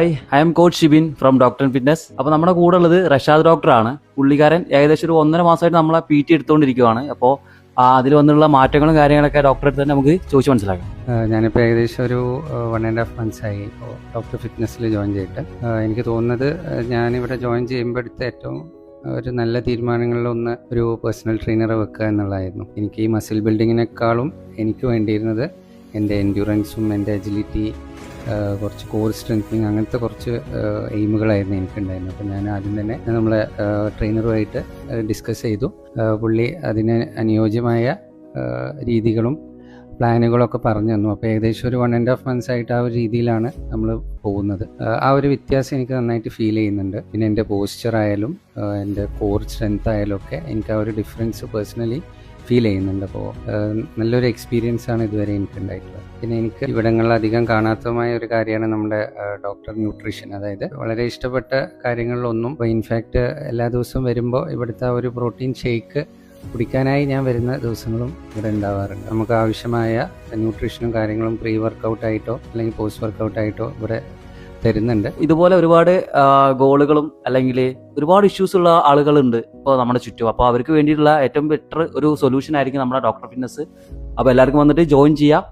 I M coach Shibin from doctor fitness. അപ്പോൾ നമ്മുടെ കൂടെ ഉള്ളത് റഷാദ് ഡോക്ടറാണ്. പുള്ളിക്കാരൻ ഏകദേശം ഒരു 1.5 മാസമായിട്ട് നമ്മളെ PT എടുത്തുകൊണ്ടിരിക്കുകയാണ്. അപ്പോൾ അതിൽ വന്നുള്ള മാറ്റങ്ങളും കാര്യങ്ങളൊക്കെ ഡോക്ടറെ അടുത്ത് തന്നെ നമുക്ക് ചോദിച്ച് മനസ്സിലാക്കാം. ഞാനിപ്പോൾ ഏകദേശം ഒരു 1.5 മന്ത്സായി ഇപ്പോൾ ഡോക്ടർ ഫിറ്റ്നസ്സിൽ ജോയിൻ ചെയ്തിട്ട്. എനിക്ക് തോന്നുന്നത് ഞാനിവിടെ ജോയിൻ ചെയ്യുമ്പോൾ എടുത്ത ഏറ്റവും ഒരു നല്ല തീരുമാനങ്ങളിലൊന്ന് ഒരു പേഴ്സണൽ ട്രെയിനറെ വെക്കുക എന്നുള്ളതായിരുന്നു. എനിക്ക് ഈ മസിൽ ബിൽഡിങ്ങിനേക്കാളും എനിക്ക് വേണ്ടിയിരുന്നത് എൻ്റെ എൻഡ്യൂറൻസും എൻ്റെ അജിലിറ്റി, കുറച്ച് കോർ സ്ട്രെങ്തനിങ്, അങ്ങനത്തെ കുറച്ച് എയിമുകളായിരുന്നു എനിക്കുണ്ടായിരുന്നത്. അപ്പോൾ ഞാൻ ആദ്യം തന്നെ നമ്മളെ ട്രെയിനറുമായിട്ട് ഡിസ്കസ് ചെയ്തു. പുള്ളി അതിന് അനുയോജ്യമായ രീതികളും പ്ലാനുകളൊക്കെ പറഞ്ഞു തന്നു. അപ്പോൾ ഏകദേശം ഒരു 1.5 മന്ത്സായിട്ട് ആ ഒരു രീതിയിലാണ് നമ്മൾ പോകുന്നത്. ആ ഒരു വ്യത്യാസം എനിക്ക് നന്നായിട്ട് ഫീൽ ചെയ്യുന്നുണ്ട്. പിന്നെ എൻ്റെ പോസ്ചർ ആയാലും എൻ്റെ കോർ സ്ട്രെങ്ത് ആയാലും ഒക്കെ എനിക്ക് ആ ഒരു ഡിഫറൻസ് പേഴ്സണലി ഫീൽ ചെയ്യുന്നുണ്ട്. അപ്പോൾ നല്ലൊരു എക്സ്പീരിയൻസ് ആണ് ഇതുവരെ എനിക്ക് ഉണ്ടായിട്ടുള്ളത്. പിന്നെ എനിക്ക് ഇവിടങ്ങളിൽ അധികം കാണാത്തതുമായ ഒരു കാര്യമാണ് നമ്മുടെ ഡോക്ടർ ന്യൂട്രീഷൻ. അതായത് വളരെ ഇഷ്ടപ്പെട്ട കാര്യങ്ങളിലൊന്നും ഇപ്പോൾ ഇൻഫാക്റ്റ് എല്ലാ ദിവസവും വരുമ്പോൾ ഇവിടുത്തെ ആ ഒരു പ്രോട്ടീൻ ഷേക്ക് കുടിക്കാനായി ഞാൻ വരുന്ന ദിവസങ്ങളും ഇവിടെ ഉണ്ടാവാറുണ്ട്. നമുക്ക് ആവശ്യമായ ന്യൂട്രീഷനും കാര്യങ്ങളും പ്രീ വർക്കൗട്ടായിട്ടോ അല്ലെങ്കിൽ പോസ്റ്റ് വർക്കൗട്ടായിട്ടോ ഇവിടെ തരുന്നുണ്ട്. ഇതുപോലെ ഒരുപാട് ഗോളുകളും അല്ലെങ്കിൽ ഒരുപാട് ഇഷ്യൂസ് ഉള്ള ആളുകളുണ്ട് ഇപ്പോൾ നമ്മുടെ ചുറ്റും. അപ്പോൾ അവർക്ക് വേണ്ടിയിട്ടുള്ള ഏറ്റവും ബെറ്റർ ഒരു സൊല്യൂഷൻ ആയിരിക്കും നമ്മുടെ ഡോക്ടർ ഫിറ്റ്നസ്. അപ്പോൾ എല്ലാവർക്കും വന്നിട്ട് ജോയിൻ ചെയ്യാം.